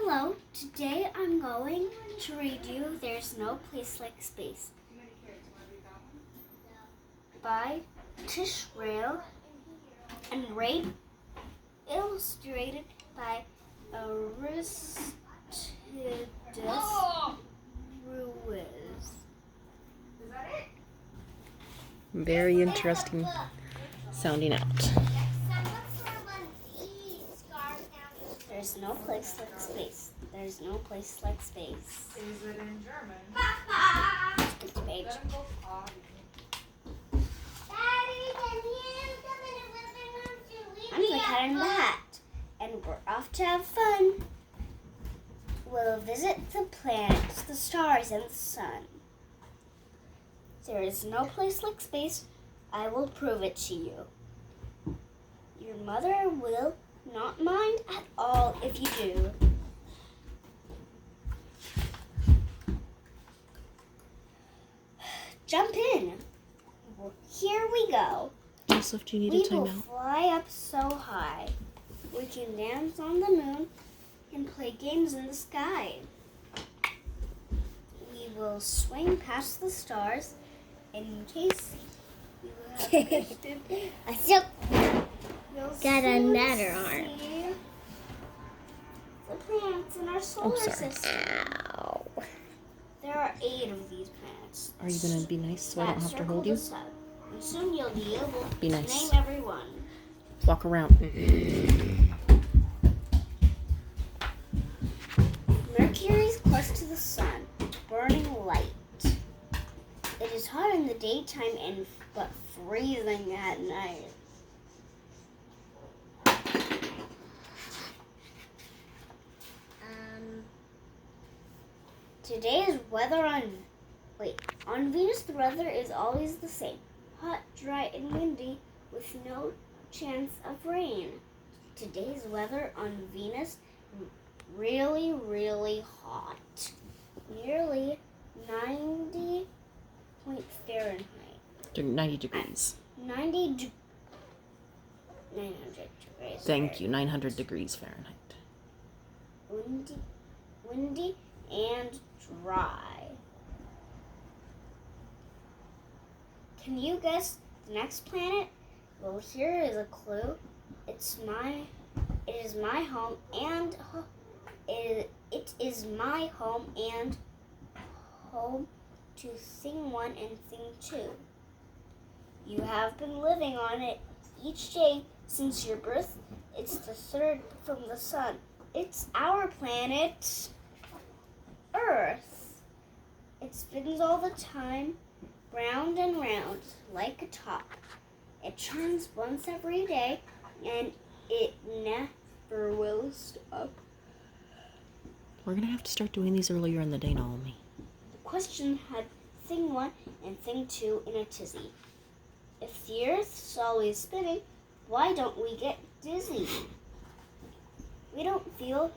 Hello, today I'm going to read you There's No Place Like Space by Tish Rail and illustrated by Aristides Ruiz. Very interesting sounding out. There's no place like space. There's no place like space. Is it in German? Skip the page. Let him go potty. I'm the cat in the hat, and we're off to have fun. We'll visit the planets, the stars, and the sun. There is no place like space. I will prove it to you. Your mother will not mind at all if you do. Jump in. Well, here we go. Joseph, do you need a We will timeout? fly up so high. We can dance on the moon and play games in the sky. We will swing past the stars in case you have gifted. I still We'll got soon another arm. see the planets in our solar sorry. system. Ow. There are 8 of these planets. Are you going to be nice so I don't that have to circle hold the you? sun. And soon you'll be able Be to nice. name every one. Walk around. Mercury's close to the sun, burning light. It is hot in the daytime and but freezing at night. Today's weather on Venus the weather is always the same. Hot, dry, and windy with no chance of rain. Today's weather on Venus really, really hot. Nearly 90 point Fahrenheit. 90 degrees. 900 degrees. Thank you. 900 degrees Fahrenheit. Windy and dry. Can you guess the next planet? Well, here is a clue. It is my home and it is my home and home to thing 1 and thing 2. You have been living on it each day since your birth. It's the third from the sun. It's our planet, Earth. It spins all the time, round and round, like a top. It turns once every day, and it never will stop. We're going to have to start doing these earlier in the day, Naomi. The question had thing 1 and thing 2 in a tizzy. If the Earth's always spinning, why don't we get dizzy? We don't feel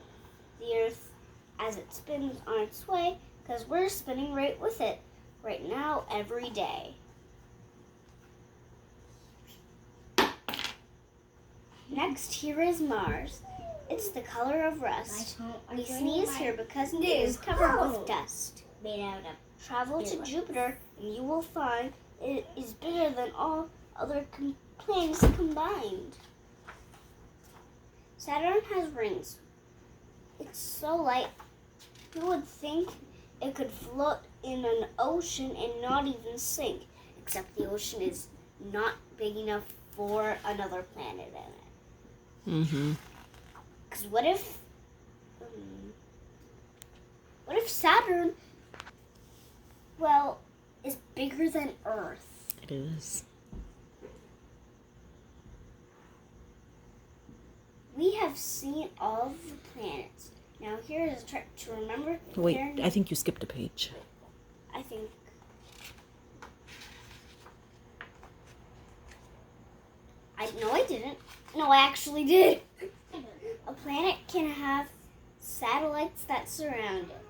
the Earth as it spins on its way because we're spinning right with it, right now, every day. Next, here is Mars. It's the color of rust. We sneeze here because it is covered with dust. Made out of Travel to Jupiter and you will find it is bigger than all other planets combined. Saturn has rings. It's so light, you would think it could float in an ocean and not even sink, except the ocean is not big enough for another planet in it. Mm-hmm. Because what if Saturn, is bigger than Earth? It is. We have seen all of the planets. Now here is a trick to remember. Wait, I think you skipped a page. I think. No, I didn't. No, I actually did. A planet can have satellites that surround it.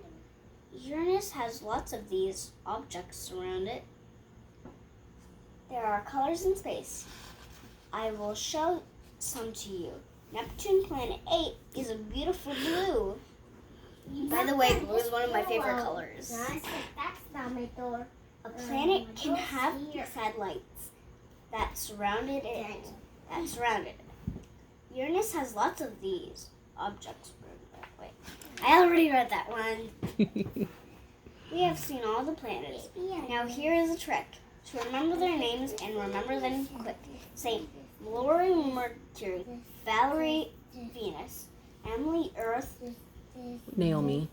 Uranus has lots of these objects around it. There are colors in space. I will show some to you. Neptune Planet 8 is a beautiful blue. By the way, blue is one of my favorite colors. That's not my door. A planet can have satellites that surrounded it. Uranus has lots of these objects. Wait, I already read that one. We have seen all the planets. Now here is a trick. To remember their names and remember them quick. Say Lori Mercury, Valerie Venus, Emily Earth. Naomi,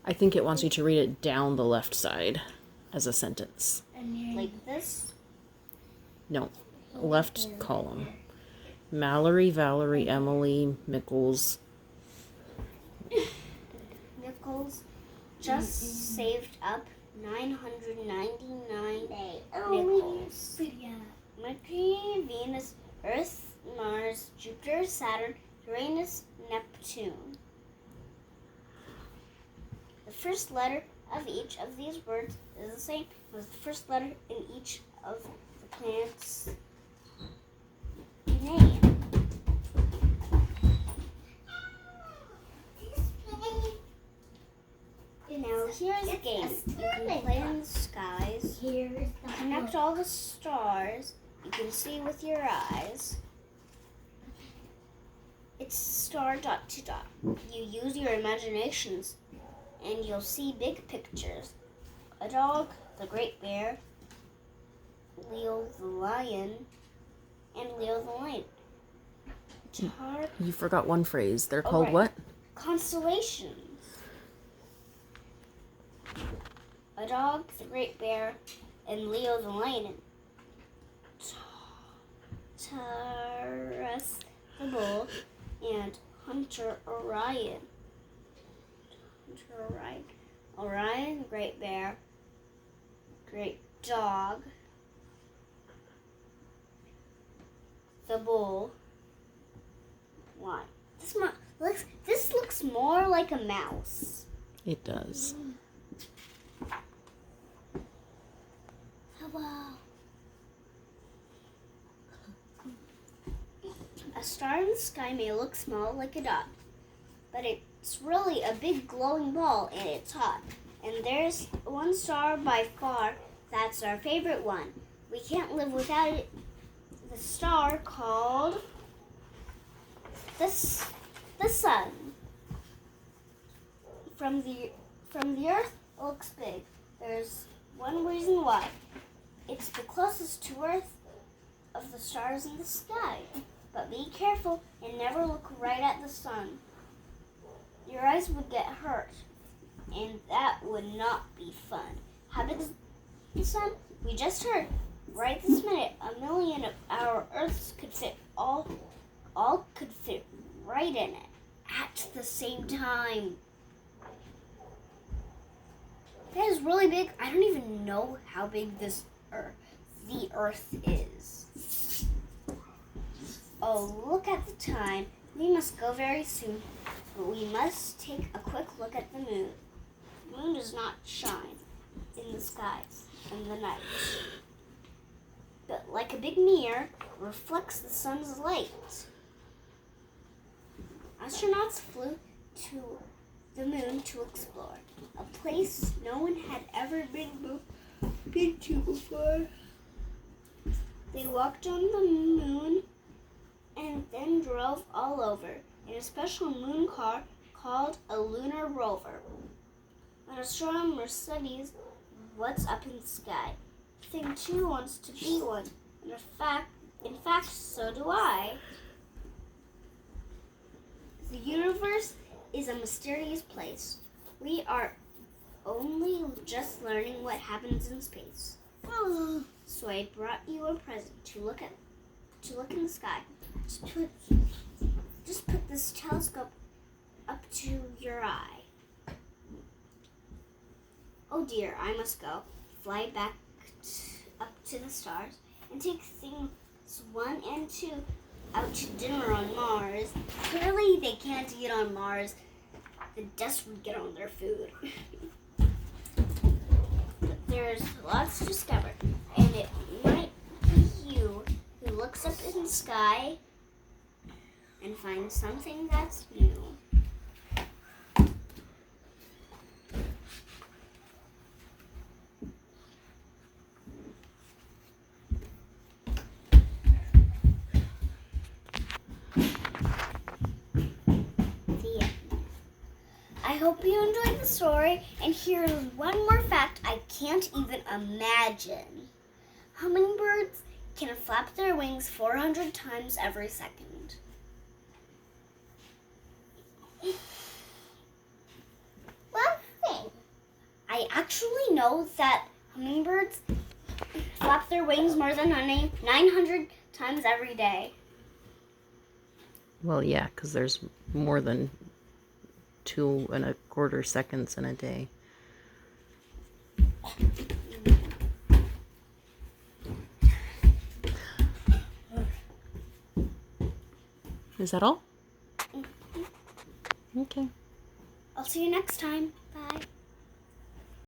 I think it wants you to read it down the left side as a sentence. Like this. No, left column. Mallory, Valerie, Emily, Mickles. Nichols just saved up 999 nickels. Mercury, Venus, Earth, Mars, Jupiter, Saturn, Uranus, Neptune. The first letter of each of these words is the same as the first letter in each of the planets' name. Now here's a game. You can play in the skies, connect all the stars you can see with your eyes. It's star dot to dot. You use your imaginations and you'll see big pictures. A dog, the great bear, Leo the lion, and Leo the lion. You forgot one phrase. They're called what? Constellations. A dog, the great bear, and Leo the lion. Taurus the bull, and Hunter Orion. Orion, great bear, great dog, the bull, lion. This looks more like a mouse. It does. Hello. A star in the sky may look small like a dot, but it's really a big glowing ball and it's hot. And there's one star by far that's our favorite one. We can't live without it. The star called the sun. From the Earth, it looks big. There's one reason why. It's the closest to Earth of the stars in the sky. But be careful and never look right at the sun. Your eyes would get hurt, and that would not be fun. How big is the sun? We just heard. Right this minute, 1 million of our Earths could fit all could fit right in it at the same time. That is really big. I don't even know how big the Earth is. Oh, look at the time. We must go very soon, but we must take a quick look at the moon. The moon does not shine in the skies in the night, but like a big mirror, reflects the sun's light. Astronauts flew to the moon to explore, a place no one had ever been to before. They walked on the moon and then drove all over in a special moon car called a lunar rover. An astronomer studies what's up in the sky. Thing 2 wants to be one, and in fact, so do I. The universe is a mysterious place. We are only just learning what happens in space. So I brought you a present to look in the sky. Just put this telescope up to your eye. Oh dear, I must go. Fly back up to the stars and take things 1 and 2 out to dinner on Mars. Clearly they can't eat on Mars. The dust would get on their food. But there's lots to discover, and it might be you who looks up in the sky and finds something that's new. I hope you enjoyed the story. And here's one more fact I can't even imagine. Hummingbirds can flap their wings 400 times every second. One thing. I actually know that hummingbirds flap their wings more than 900 times every day. Well, yeah, because there's more than 2.25 seconds in a day. Is that all? Okay. I'll see you next time. Bye.